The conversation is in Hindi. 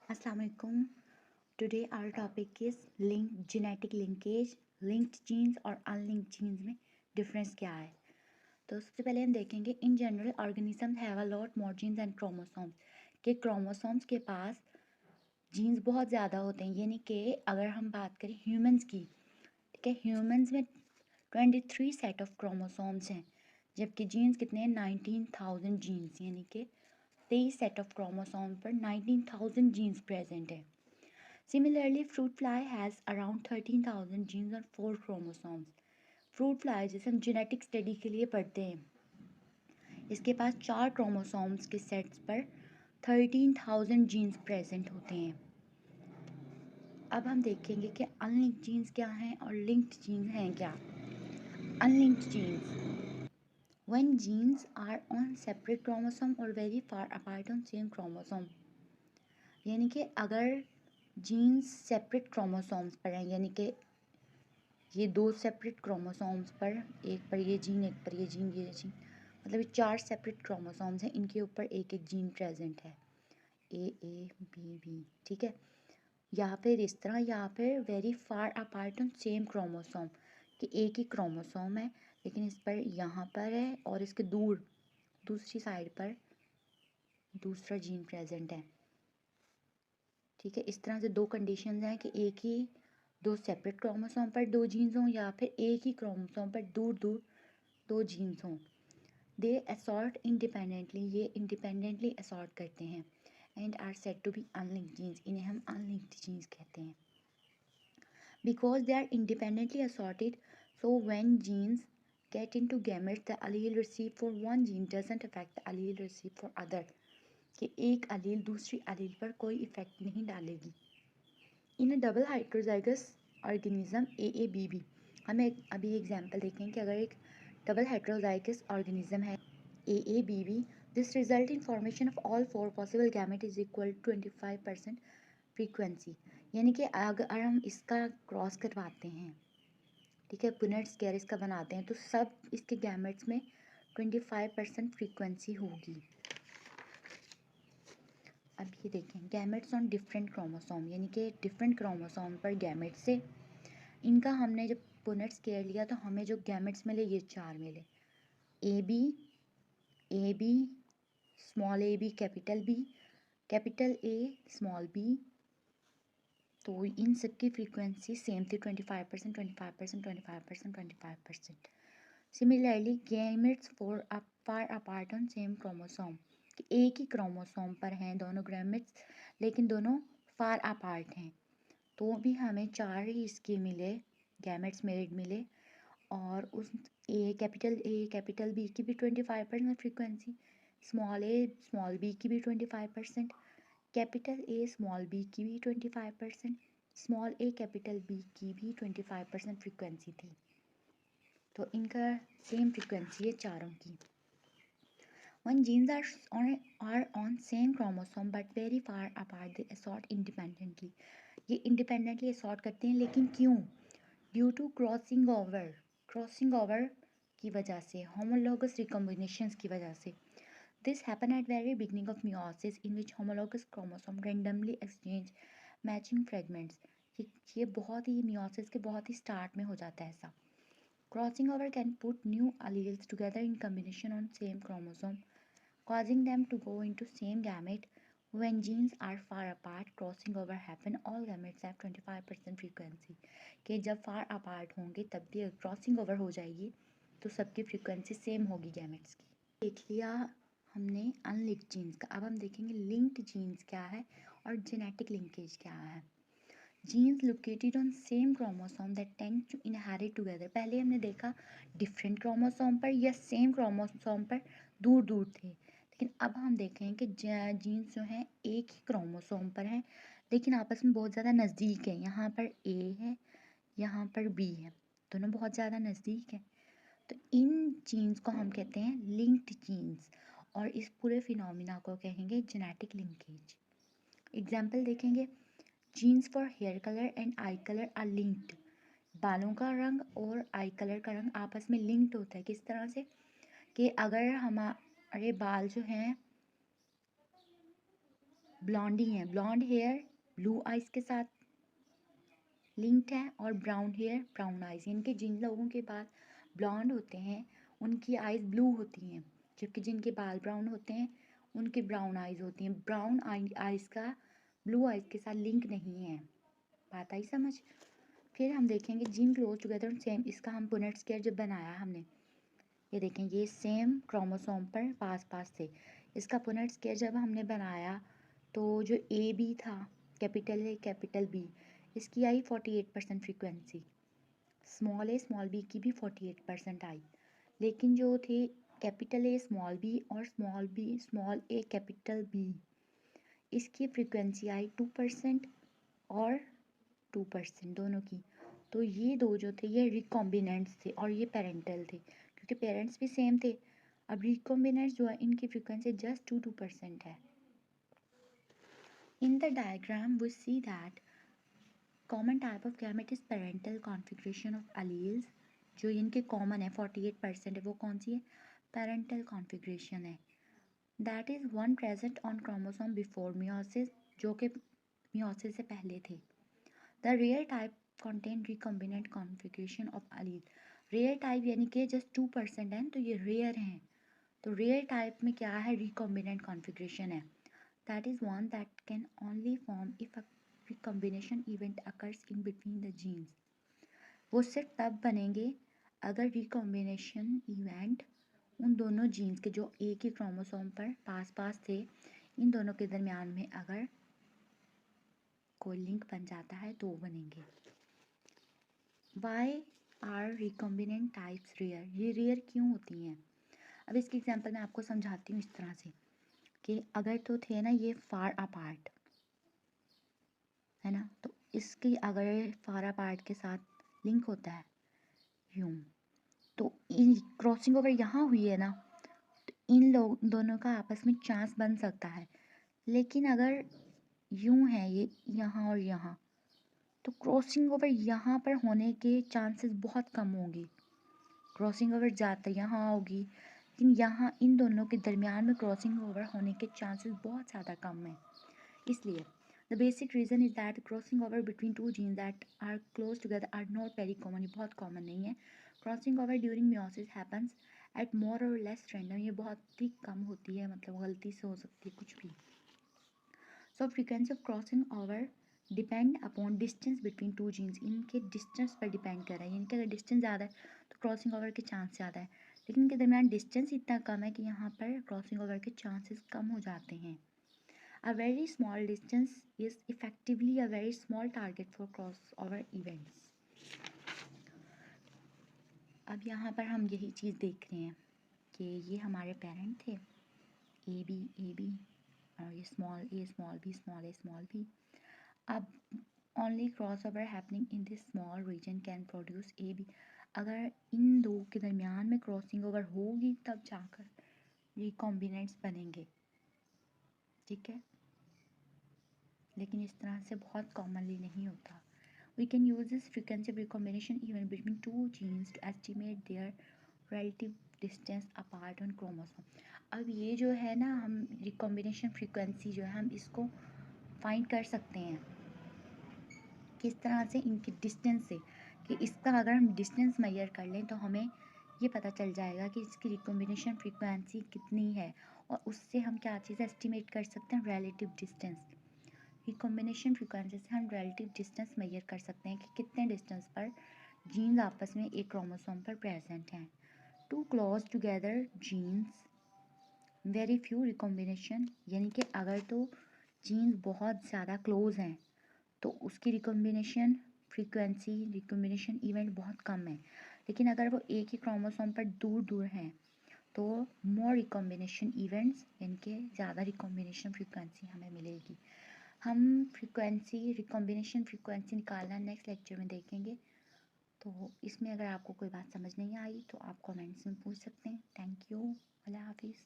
Assalamu alaikum. Today our topic is genetic linkage, linked genes और unlinked genes में difference क्या है। तो सबसे पहले हम देखेंगे in general organisms have a lot more genes and chromosomes कि chromosomes के पास genes बहुत ज़्यादा होते हैं। यानी कि अगर हम बात करें humans की, ठीक है, humans में 23 सेट ऑफ क्रोमोसोम्स हैं, जबकि जीन्स कितने हैं 19,000 जीन्स, यानी कि 23 सेट ऑफ क्रोमोसोम पर 19,000 जीन्स प्रेजेंट है। Similarly, fruit fly has around 13,000 genes और 4 chromosomes. फ्रूट फ्लाई जैसे हम जेनेटिक स्टडी के लिए पढ़ते हैं, इसके पास 4 क्रोमोसोम्स के सेट्स पर 13,000 जीन्स प्रेजेंट होते हैं। अब हम देखेंगे कि अनलिंक्ड जीन्स क्या हैं और लिंक्ड जीन्स हैं क्या। Unlinked genes when genes are on separate chromosome or very far apart on same chromosome, यानी कि अगर जीन्स सेपरेट क्रोमोसोम्स पर हैं, यानी कि ये 2 सेपरेट क्रोमोसोम्स पर, एक पर ये जीन, एक पर ये जीन, ये जीन, मतलब ये 4 सेपरेट क्रोमोसोम्स हैं, इनके ऊपर एक एक जीन प्रेजेंट है, ए बी बी, ठीक है। यहाँ पे इस तरह, यहाँ पे very far apart on same chromosome, कि एक ही क्रोमोसोम है लेकिन इस पर यहाँ पर है और इसके दूसरी साइड पर दूसरा जीन प्रेजेंट है, ठीक है। इस तरह से 2 कंडीशंस हैं कि एक ही 2 सेपरेट क्रोमोसोम पर 2 जीन्स हों या फिर एक ही क्रोमोसोम पर दूर दूर 2 जीन्स हों। दे असॉर्ट इंडिपेंडेंटली, ये इंडिपेंडेंटली असॉर्ट करते हैं, and are said to be unlinked genes, इन्हें हम अनलिंक्ड जीन्स कहते हैं। Because they are independently assorted, so when genes get into gametes, the allele received for one gene doesn't affect the allele received for other, कि एक अलील दूसरी अलील पर कोई इफेक्ट नहीं डालेगी। इन अ डबल हाइड्रोजाइगस ऑर्गेनिज्म AABB, हमें अभी एग्जांपल देखें कि अगर एक डबल हाइड्रोजाइगस ऑर्गेनिज्म है AABB, this result in formation of all 4 possible gamete is equal 25% frequency, यानी कि अगर हम इसका क्रॉस करवाते हैं, ठीक है, पुनेट स्केयर इसका बनाते हैं, तो सब इसके गैमेट्स में 25% फ्रीक्वेंसी होगी। अब ये देखें गैमेट्स ऑन डिफरेंट क्रोमोसोम, यानी कि डिफरेंट क्रोमोसोम पर गैमेट्स से इनका हमने जब पुनेट स्केयर लिया तो हमें जो गैमेट्स मिले ये 4 मिले, A B small A B capital A small B, तो इन सब की फ्रीक्वेंसी सेम थी 25%, 25%, 25%, 25%। Similarly gametes far apart on same chromosome, कि एक ही क्रोमोसोम पर हैं दोनों गैमेट्स लेकिन दोनों फार अपार्ट हैं, तो भी हमें 4 ही इसके मिले, गैमेट्स मिले, और उस कैपिटल बी की भी 25% फ्रीक्वेंसी, स्मॉल बी की भी 25%, कैपिटल ए स्मॉल बी की भी 25%, स्मॉल ए कैपिटल बी की भी 25% फ्रीक्वेंसी थी, तो इनका सेम फ्रीक्वेंसी है चारों की। When genes are on same chromosome but very far apart, they assort independently. ये independently assort करते हैं, लेकिन क्यों? Due to crossing over की वजह से, homologous recombinations की वजह से। This happen at very beginning of meiosis, in which homologous chromosome randomly exchange matching fragments. ये बहुत ही meiosis के बहुत ही start में हो जाता है ऐसा। Crossing over can put new alleles together in combination on same chromosome, causing them to go into same gamete. When genes are far apart, crossing over happen. All gametes have 25% frequency. कि जब far apart होंगे तब भी क्रॉसिंग ओवर हो जाएगी तो सबकी फ्रीक्वेंसी सेम होगी गैमेट्स की। देख लिया हमने अनलिंक्ड जीन्स का, अब हम देखेंगे लिंक्ड जीन्स क्या है और जेनेटिक लिंकेज क्या है। Genes located on same chromosome that tend to inherit together, पहले हमने देखा डिफरेंट क्रोमोसोम पर या सेम क्रोमोसोम पर दूर दूर थे, लेकिन अब हम देखें कि जीन्स जो हैं एक ही क्रोमोसोम पर हैं लेकिन आपस में बहुत ज़्यादा नज़दीक है, यहाँ पर ए है यहाँ पर बी है, दोनों बहुत ज़्यादा नज़दीक है, तो इन जीन्स को हम कहते हैं लिंक्ड जीन्स, और इस पूरे फिनोमिना को कहेंगे जेनेटिक लिंकेज। एग्जाम्पल देखेंगे, genes for hair colour and eye colour are linked, बालों का रंग और आई कलर का रंग आपस में लिंक्ड होता है। किस तरह से? कि अगर हमारे बाल जो हैं ब्लॉन्डी हैं, ब्लॉन्ड हेयर ब्लू आइज के साथ लिंक्ड है, और ब्राउन हेयर ब्राउन आइज, इनके जिन लोगों के बाल ब्लॉन्ड होते हैं उनकी आइज ब्लू होती हैं, जबकि जिनके बाल ब्राउन होते हैं उनकी ब्राउन आइज होती हैं। ब्राउन आइज का ब्लू आइज के साथ लिंक नहीं है। बात आई समझ? फिर हम देखेंगे जीन क्लोज टुगेदर सेम, इसका हम पुनेट स्क्वायर जब बनाया हमने, ये देखें ये सेम क्रोमोसोम पर पास पास थे। इसका पुनेट स्क्वायर जब हमने बनाया तो जो ए बी था, कैपिटल ए कैपिटल बी, इसकी आई 48% frequency, small A small B की भी 48% आई, लेकिन जो थे कैपिटल ए स्मॉल बी और स्मॉल बी स्मॉल ए कैपिटल बी, इसकी फ्रीक्वेंसी आई 2% और 2% दोनों की। तो ये दो जो थे ये रिकॉम्बिनेंट्स थे और ये पेरेंटल थे, क्योंकि पेरेंट्स भी सेम थे। अब रिकॉम्बिनेंट्स जो है इनकी फ्रीक्वेंसी जस्ट 2% है। In the diagram we see that common type of gamete is parental configuration of alleles, जो इनके कॉमन है 48% है, वो कौन सी है? पेरेंटल कॉन्फ़िगरेशन है। That is one present on chromosome before meiosis, जो कि मियोसिस से पहले थे। The rare type contain recombinant configuration of allele। Rare type यानी कि जस्ट 2% है, तो ये रेयर हैं। तो रेयर टाइप में क्या है? रिकॉम्बिनेंट कॉन्फ़िगरेशन है। That is one that can only form if a recombination event occurs in between the genes. वो सिर्फ तब बनेंगे अगर रिकॉम्बिनेशन इवेंट उन दोनों जीन्स के जो एक ही क्रोमोसोम पर पास पास थे, इन दोनों के दरमियान में अगर कोई लिंक बन जाता है तो बनेंगे। Why are recombinant types rare, ये रेयर क्यों होती हैं? अब इसकी एग्जांपल मैं आपको समझाती हूँ इस तरह से कि अगर तो थे ना ये फार अपार्ट, है ना, तो इसकी अगर फार अपार्ट के साथ लिंक होता है यूं, तो इन क्रॉसिंग ओवर यहाँ हुई है ना, तो इन लोग दोनों का आपस में चांस बन सकता है। लेकिन अगर यूं है ये यहाँ और यहाँ, तो क्रॉसिंग ओवर यहाँ पर होने के चांसेस बहुत कम होंगे। क्रॉसिंग ओवर ज़्यादा यहाँ होगी, लेकिन यहाँ इन दोनों के दरमियान में क्रॉसिंग ओवर होने के चांसेस बहुत ज़्यादा कम हैं। इसलिए the basic reason is that crossing over between two gene that are close together are not very common, ये बहुत कॉमन नहीं है। Crossing over during meiosis happens at more or less random, ये बहुत ही कम होती है, मतलब गलती से हो सकती है कुछ भी। So frequency of crossing over depend upon distance between two genes, इनके डिस्टेंस पर डिपेंड कर रहा है, यानी कि अगर डिस्टेंस ज़्यादा है तो क्रॉसिंग ओवर के चांस ज़्यादा है, लेकिन इनके दरमियान डिस्टेंस इतना कम है कि यहाँ पर क्रॉसिंग ओवर के चांसेस कम हो जाते हैं। A very small distance is effectively a very small target for crossover events। अब यहाँ पर हम यही चीज़ देख रहे हैं कि ये हमारे पेरेंट थे ए बी और ये small A small B small A small B. अब only cross over happening in this small region can produce A B, अगर इन दो के दरमियान में क्रॉसिंग ओवर होगी तब जाकर रिकॉम्बिनेंट्स बनेंगे, ठीक है, लेकिन इस तरह से बहुत कॉमनली नहीं होता। We can use this frequency of recombination even between two genes to estimate their relative distance apart on chromosome। अब ये जो है ना, हम रिकॉम्बिनेशन फ्रीक्वेंसी जो है हम इसको फाइंड कर सकते हैं किस तरह से, इनकी डिस्टेंस से, कि इसका अगर हम डिस्टेंस मेजर कर लें तो हमें ये पता चल जाएगा कि इसकी रिकॉम्बिनेशन फ्रीक्वेंसी कितनी है, और उससे हम क्या चीज़ एस्टिमेट कर सकते हैं? Relative distance. रिकॉम्बिनेशन फ्रीक्वेंसी से हम रिलेटिव डिस्टेंस मेजर कर सकते हैं कि कितने डिस्टेंस पर जीन्स आपस में एक क्रोमोसोम पर प्रेजेंट हैं। Too close together genes very few recombination, यानी कि अगर तो जीन्स बहुत ज़्यादा क्लोज हैं तो उसकी रिकॉम्बिनेशन फ्रीक्वेंसी, रिकॉम्बिनेशन इवेंट बहुत कम है। लेकिन अगर वो एक ही क्रोमोसोम पर दूर दूर हैं तो मोर रिकॉम्बिनेशन इवेंट्स, यानी कि ज़्यादा रिकॉम्बिनेशन फ्रीक्वेंसी हमें मिलेगी। हम फ्रीक्वेंसी, रिकॉम्बिनेशन फ्रीक्वेंसी निकालना नेक्स्ट लेक्चर में देखेंगे। तो इसमें अगर आपको कोई बात समझ नहीं आई तो आप कमेंट्स में पूछ सकते हैं। Thank you. अल्लाह हाफिज़।